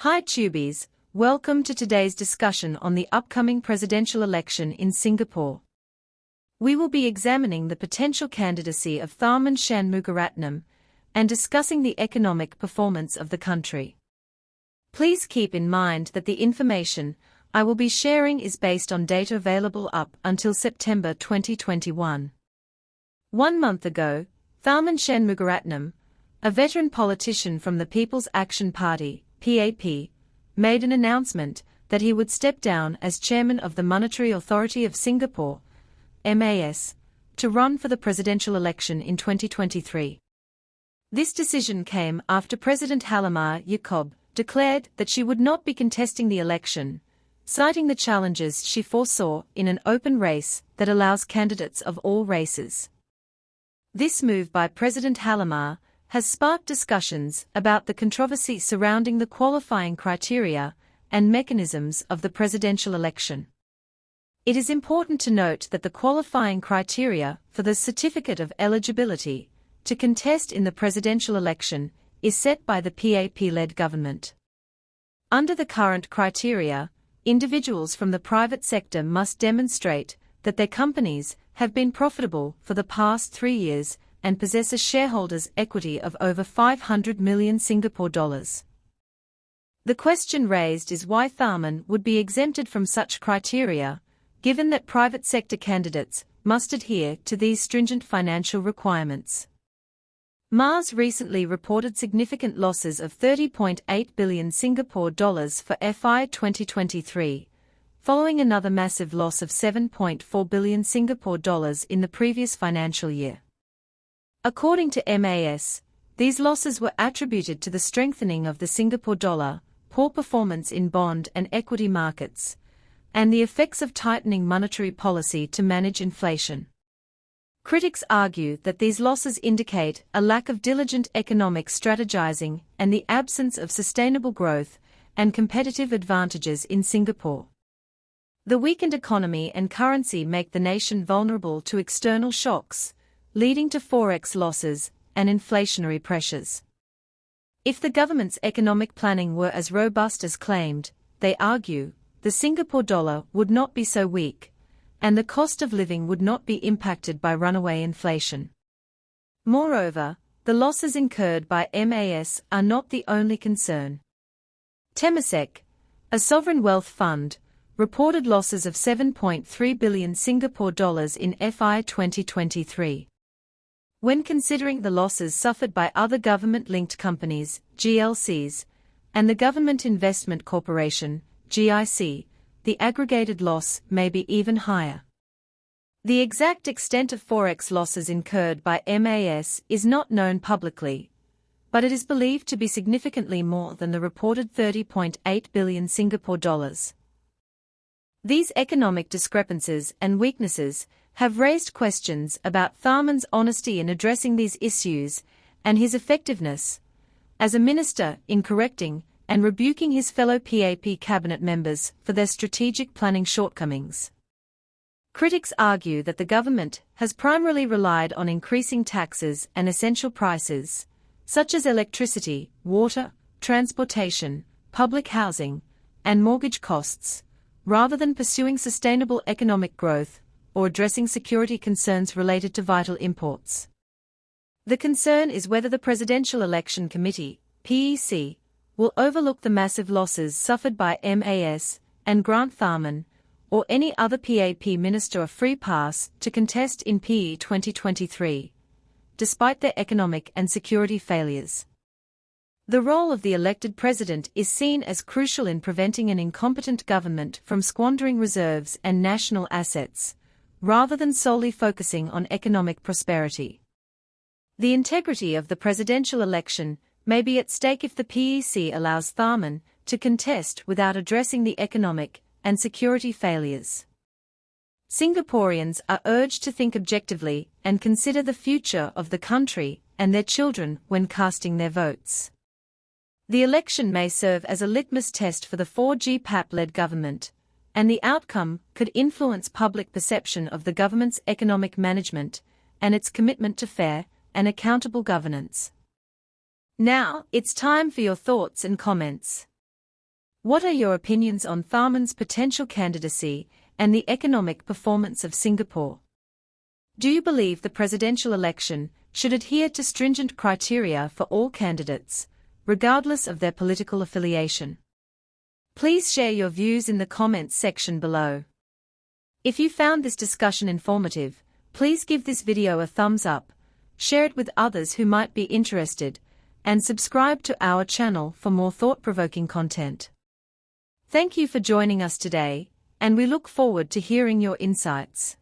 Hi Tubies, welcome to today's discussion on the upcoming presidential election in Singapore. We will be examining the potential candidacy of Tharman Shanmugaratnam and discussing the economic performance of the country. Please keep in mind that the information I will be sharing is based on data available up until September 2021. 1 month ago, Tharman Shanmugaratnam, a veteran politician from the People's Action Party, PAP, made an announcement that he would step down as chairman of the Monetary Authority of Singapore, MAS, to run for the presidential election in 2023. This decision came after President Halimah Yacob declared that she would not be contesting the election, citing the challenges she foresaw in an open race that allows candidates of all races. This move by President Halimah has sparked discussions about the controversy surrounding the qualifying criteria and mechanisms of the presidential election. It is important to note that the qualifying criteria for the certificate of eligibility to contest in the presidential election is set by the PAP-led government. Under the current criteria, individuals from the private sector must demonstrate that their companies have been profitable for the past 3 years and possess a shareholders' equity of over 500 million Singapore dollars. The question raised is why Tharman would be exempted from such criteria, given that private sector candidates must adhere to these stringent financial requirements. MAS recently reported significant losses of 30.8 billion Singapore dollars for FY 2023, following another massive loss of 7.4 billion Singapore dollars in the previous financial year. According to MAS, these losses were attributed to the strengthening of the Singapore dollar, poor performance in bond and equity markets, and the effects of tightening monetary policy to manage inflation. Critics argue that these losses indicate a lack of diligent economic strategizing and the absence of sustainable growth and competitive advantages in Singapore. The weakened economy and currency make the nation vulnerable to external shocks, leading to Forex losses and inflationary pressures. If the government's economic planning were as robust as claimed, they argue, the Singapore dollar would not be so weak, and the cost of living would not be impacted by runaway inflation. Moreover, the losses incurred by MAS are not the only concern. Temasek, a sovereign wealth fund, reported losses of 7.3 billion Singapore dollars in FY 2023. When considering the losses suffered by other government-linked companies, GLCs, and the Government Investment Corporation, GIC, the aggregated loss may be even higher. The exact extent of Forex losses incurred by MAS is not known publicly, but it is believed to be significantly more than the reported 30.8 billion Singapore dollars. These economic discrepancies and weaknesses have raised questions about Tharman's honesty in addressing these issues and his effectiveness as a minister in correcting and rebuking his fellow PAP cabinet members for their strategic planning shortcomings. Critics argue that the government has primarily relied on increasing taxes and essential prices, such as electricity, water, transportation, public housing, and mortgage costs, rather than pursuing sustainable economic growth or addressing security concerns related to vital imports. The concern is whether the Presidential Election Committee, PEC, will overlook the massive losses suffered by MAS and grant Tharman or any other PAP minister a free pass to contest in PE 2023, despite their economic and security failures. The role of the elected president is seen as crucial in preventing an incompetent government from squandering reserves and national assets, rather than solely focusing on economic prosperity. The integrity of the presidential election may be at stake if the PEC allows Tharman to contest without addressing the economic and security failures. Singaporeans are urged to think objectively and consider the future of the country and their children when casting their votes. The election may serve as a litmus test for the 4G PAP-led government, and the outcome could influence public perception of the government's economic management and its commitment to fair and accountable governance. Now, it's time for your thoughts and comments. What are your opinions on Tharman's potential candidacy and the economic performance of Singapore? Do you believe the presidential election should adhere to stringent criteria for all candidates, regardless of their political affiliation? Please share your views in the comments section below. If you found this discussion informative, please give this video a thumbs up, share it with others who might be interested, and subscribe to our channel for more thought-provoking content. Thank you for joining us today, and we look forward to hearing your insights.